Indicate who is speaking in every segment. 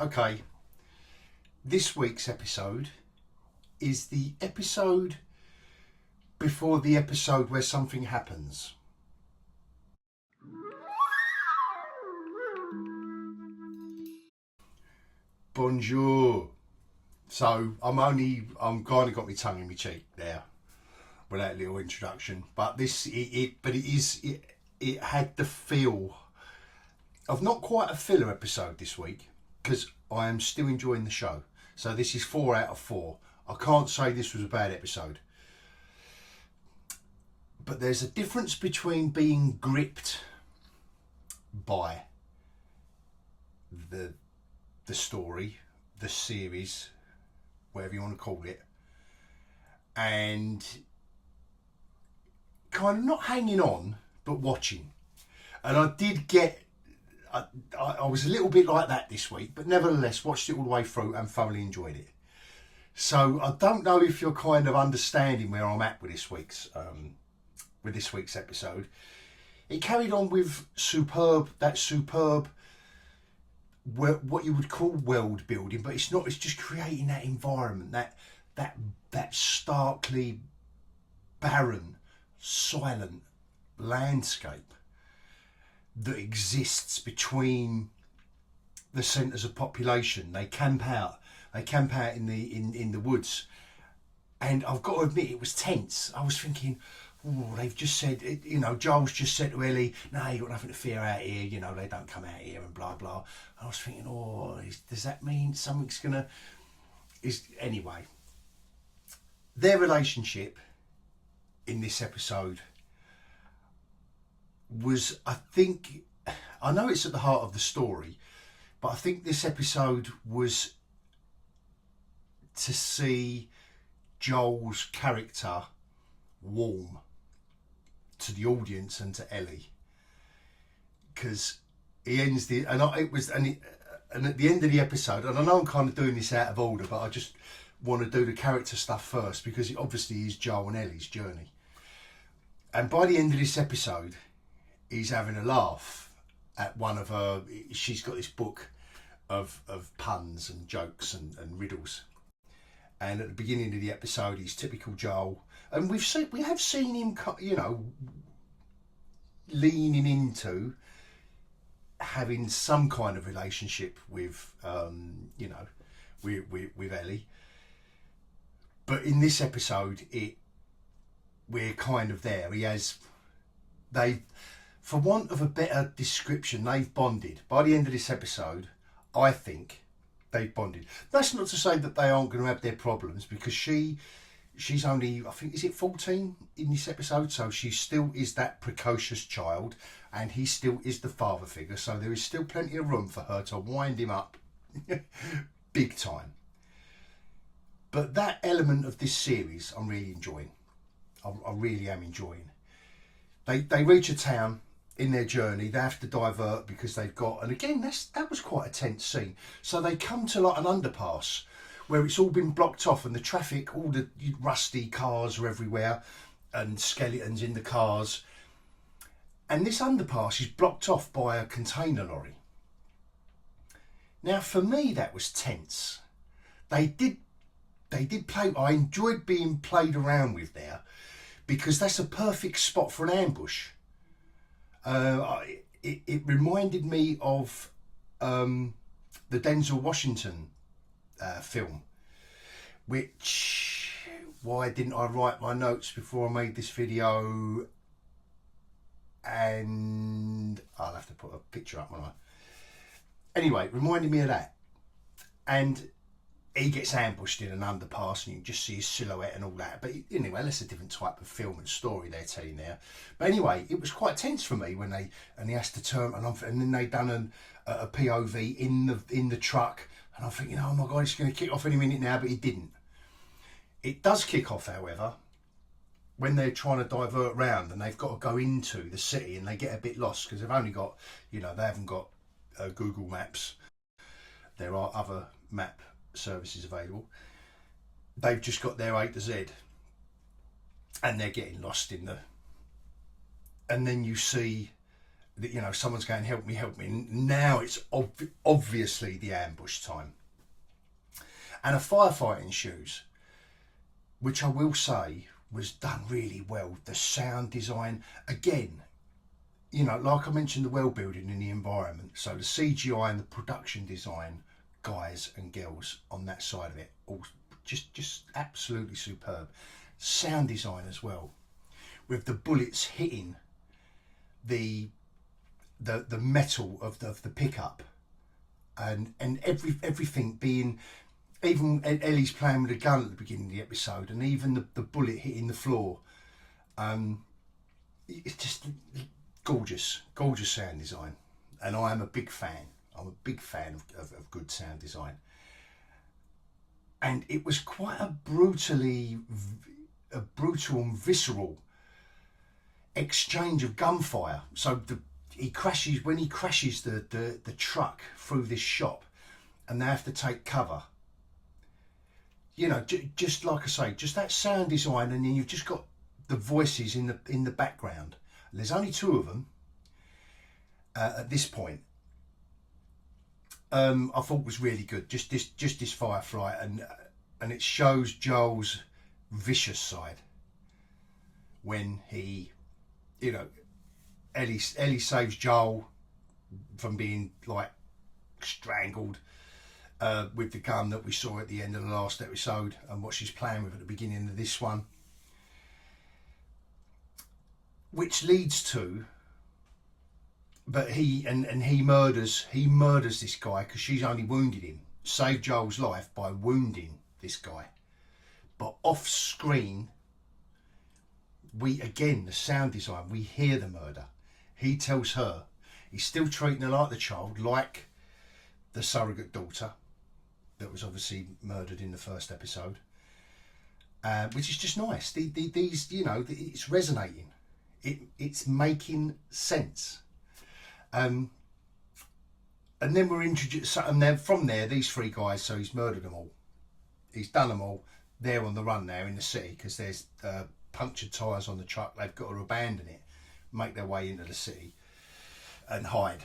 Speaker 1: Okay, this week's episode is the episode before the episode where something happens. Bonjour. So I'm kind of got my tongue in my cheek there with that little introduction, but it had the feel of not quite a filler episode this week because I am still enjoying the show. So this is 4 out of 4. I can't say this was a bad episode, but there's a difference between being gripped by the story, the series, whatever you want to call it, and kind of not hanging on but watching. And I did get I was a little bit like that this week, but nevertheless watched it all the way through and thoroughly enjoyed it. So I don't know if you're kind of understanding where I'm at with this week's episode. It carried on with that superb what you would call world building, but it's not. It's just creating that environment, that starkly barren, silent landscape that exists between the centres of population. They camp out in the woods, and I've got to admit it was tense. I was thinking, oh, they've just said, Joel's just said to Ellie, no, you've got nothing to fear out here, they don't come out here and blah blah. I was thinking, does that mean something's anyway, their relationship in this episode was, I know it's at the heart of the story, but I think this episode was to see Joel's character warm to the audience and to Ellie, because he ends and at the end of the episode, and I know I'm kind of doing this out of order, but I just want to do the character stuff first because it obviously is Joel and Ellie's journey. And by the end of this episode, he's having a laugh at one of her. She's got this book of puns and jokes and riddles. And at the beginning of the episode, he's typical Joel, and we have seen him, leaning into having some kind of relationship with, with Ellie. But in this episode, we're kind of there. For want of a better description, they've bonded. By the end of this episode, I think they've bonded. That's not to say that they aren't going to have their problems, because she's only, I think, is it 14 in this episode? So she still is that precocious child, and he still is the father figure. So there is still plenty of room for her to wind him up big time. But that element of this series, I'm really enjoying. I really am enjoying. They reach a town in their journey. They have to divert because they've got, and again, that was quite a tense scene. So they come to like an underpass where it's all been blocked off, and the traffic, all the rusty cars are everywhere and skeletons in the cars. And this underpass is blocked off by a container lorry. Now, for me, that was tense. They did play. I enjoyed being played around with there, because that's a perfect spot for an ambush. It reminded me of the Denzel Washington film, which, why didn't I write my notes before I made this video? And I'll have to put a picture up, won't I? Anyway, it reminded me of that. And he gets ambushed in an underpass, and you can just see his silhouette and all that. But anyway, that's a different type of film and story they're telling there. But anyway, it was quite tense for me when he has to turn, and then they done a POV in the truck, and I'm thinking, oh my God, it's going to kick off any minute now, but it didn't. It does kick off, however, when they're trying to divert round and they've got to go into the city, and they get a bit lost because they've only got, they haven't got Google Maps. There are other map services available. They've just got their A to Z, and they're getting lost and then you see you know, someone's going, help me, help me. And now it's obviously the ambush time. And a firefight ensues, which I will say was done really well. The sound design, again, you know, like I mentioned, the world building in the environment. So the CGI and the production design, guys and girls on that side of it, all just absolutely superb. Sound design as well, with the bullets hitting the metal of the pickup, and everything being, even Ellie's playing with a gun at the beginning of the episode, and even the bullet hitting the floor. It's just gorgeous sound design, and I am a big fan. I'm a big fan of good sound design. And it was quite a brutal and visceral exchange of gunfire. So when he crashes the truck through this shop, and they have to take cover. You know, just like I say, just that sound design, and then you've just got the voices in the background. And there's only two of them at this point. I thought was really good. Just this firefight, and it shows Joel's vicious side when he, you know, Ellie saves Joel from being like strangled with the gun that we saw at the end of the last episode, and what she's playing with at the beginning of this one, which leads to, but he murders this guy because she's only wounded him. Saved Joel's life by wounding this guy, but off screen, the sound design, we hear the murder. He tells her he's still treating her like the child, like the surrogate daughter that was obviously murdered in the first episode, which is just nice. These, you know, it's resonating. It's making sense. And then we're introduced, and then from there, these three guys, so he's murdered them all. He's done them all. They're on the run now in the city because there's punctured tyres on the truck. They've got to abandon it, make their way into the city and hide.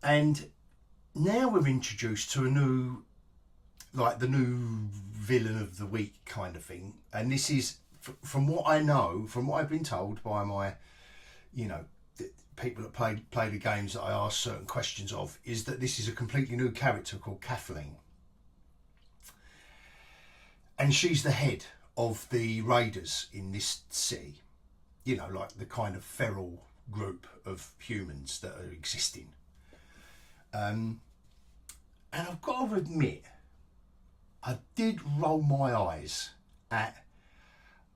Speaker 1: And now we're introduced to a new, like the new villain of the week kind of thing. And this is, from what I know, from what I've been told by my, you know, people that play the games that I ask certain questions of, is that this is a completely new character called Kathleen. And she's the head of the raiders in this city. You know, like the kind of feral group of humans that are existing. And I've got to admit, I did roll my eyes at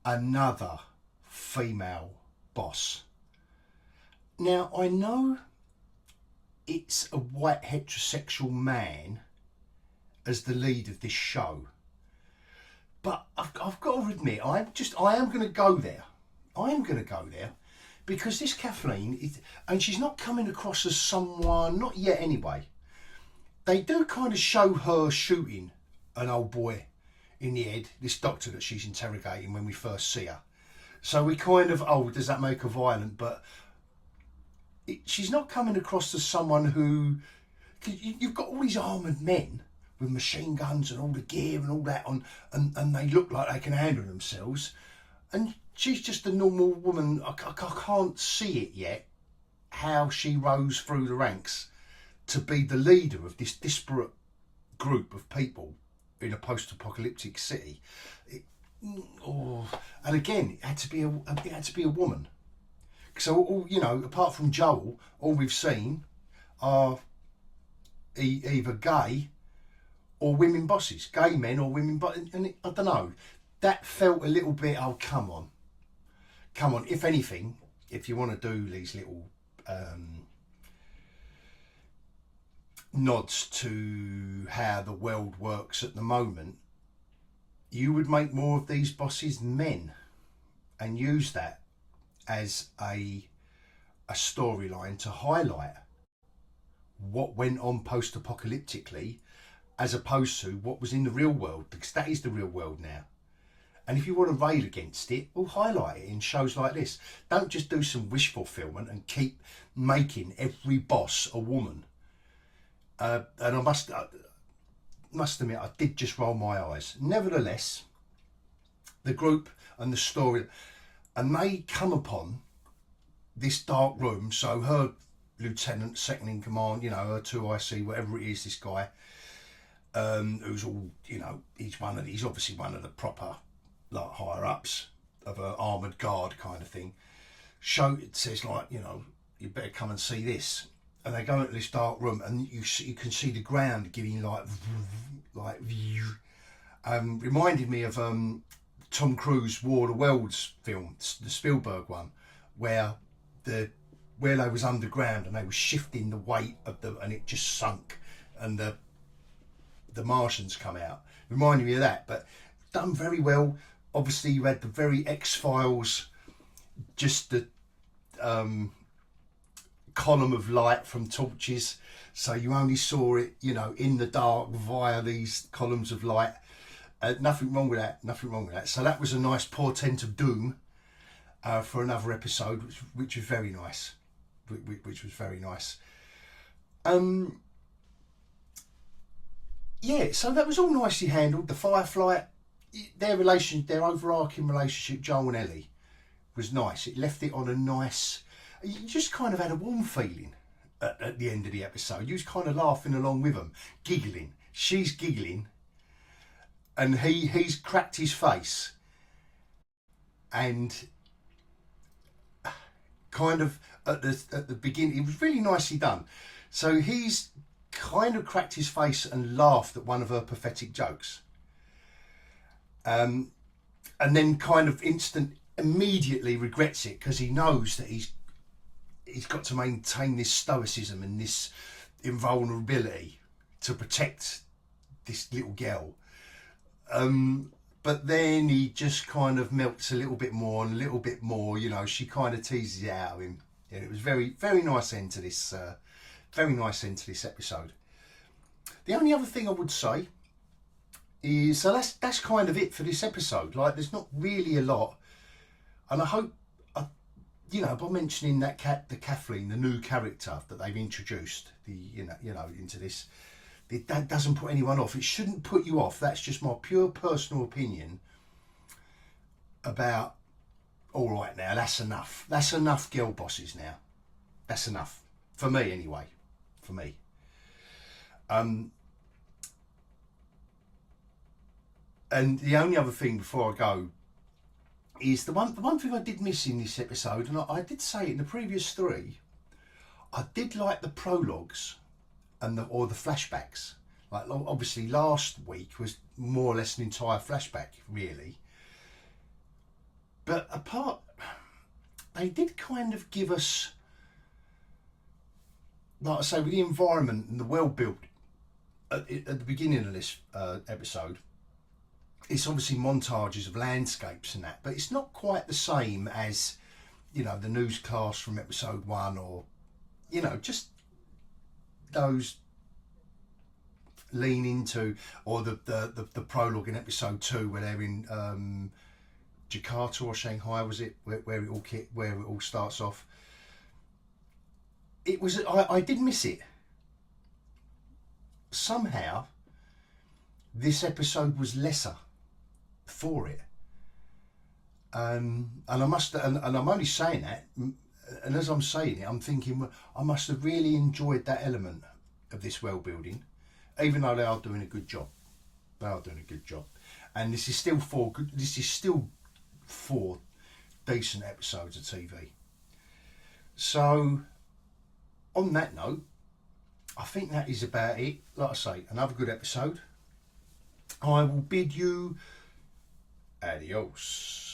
Speaker 1: another female boss. Now, I know it's a white heterosexual man as the lead of this show, but I've got to admit, I am going to go there. I am going to go there because this Kathleen, and she's not coming across as someone, not yet anyway. They do kind of show her shooting an old boy in the head, this doctor that she's interrogating when we first see her. So we kind of, oh, does that make her violent? But she's not coming across as someone who, cause you've got all these armoured men with machine guns and all the gear and all that on, and they look like they can handle themselves. And she's just a normal woman. I can't see it yet, how she rose through the ranks to be the leader of this disparate group of people in a post-apocalyptic city. And again, it had to be a woman. So, all, you know, apart from Joel, all we've seen are either gay or women bosses, gay men or women. And I don't know, that felt a little bit, oh, come on. If anything, if you want to do these little nods to how the world works at the moment, you would make more of these bosses men and use that as a storyline to highlight what went on post-apocalyptically as opposed to what was in the real world, because that is the real world now. And if you want to rail against it, well, highlight it in shows like this. Don't just do some wish fulfillment and keep making every boss a woman. And I must admit, I did just roll my eyes. Nevertheless, the group and the story, and they come upon this dark room. So her lieutenant, second in command, you know, her 2IC, whatever it is, this guy, who's all, you know, he's obviously one of the proper, like, higher ups of an armoured guard kind of thing. It says, like, you know, you better come and see this. And they go into this dark room, and you can see the ground giving like reminded me of Tom Cruise War of the Worlds film, the Spielberg one, where they was underground and they were shifting the weight of and it just sunk, and the Martians come out. Reminded me of that, but done very well. Obviously, you had the very X-Files, just the column of light from torches, so you only saw it, you know, in the dark via these columns of light. Nothing wrong with that. So that was a nice portent of doom for another episode, which was very nice. Yeah, so that was all nicely handled. The Firefly, their overarching relationship, Joel and Ellie, was nice. It left it on a nice. You just kind of had a warm feeling at the end of the episode. You was kind of laughing along with them, giggling. She's giggling, and he's cracked his face, and kind of at the beginning, it was really nicely done. So he's kind of cracked his face and laughed at one of her pathetic jokes, and then kind of immediately regrets it, because he knows that he's got to maintain this stoicism and this invulnerability to protect this little girl. But then he just kind of melts a little bit more, you know, she kind of teases it out of him. And it was very, very nice end to this, episode. The only other thing I would say is, so that's kind of it for this episode. Like, there's not really a lot. And I hope, you know, by mentioning the Kathleen, the new character that they've introduced, into this, that doesn't put anyone off. It shouldn't put you off. That's just my pure personal opinion about, all right, now that's enough. That's enough girl bosses now. That's enough. For me, anyway. For me. And the only other thing before I go is the one thing I did miss in this episode, and I did say it in the previous three, I did like the prologues or the flashbacks. Like, obviously last week was more or less an entire flashback, really. But they did kind of give us, like I say, with the environment and the world built at the beginning of this episode. It's obviously montages of landscapes and that, but it's not quite the same as, you know, the news class from episode 1, or, you know, just those lean into, or the prologue in episode 2 where they're in Jakarta or Shanghai, was it, where it all starts off. It was, I did miss it. Somehow this episode was lesser for it, and I'm only saying that, and as I'm saying it, I'm thinking, well, I must have really enjoyed that element of this world building, even though they are doing a good job. And this is still four decent episodes of TV. So on that note, I think that is about it. Like I say, another good episode. I will bid you adios.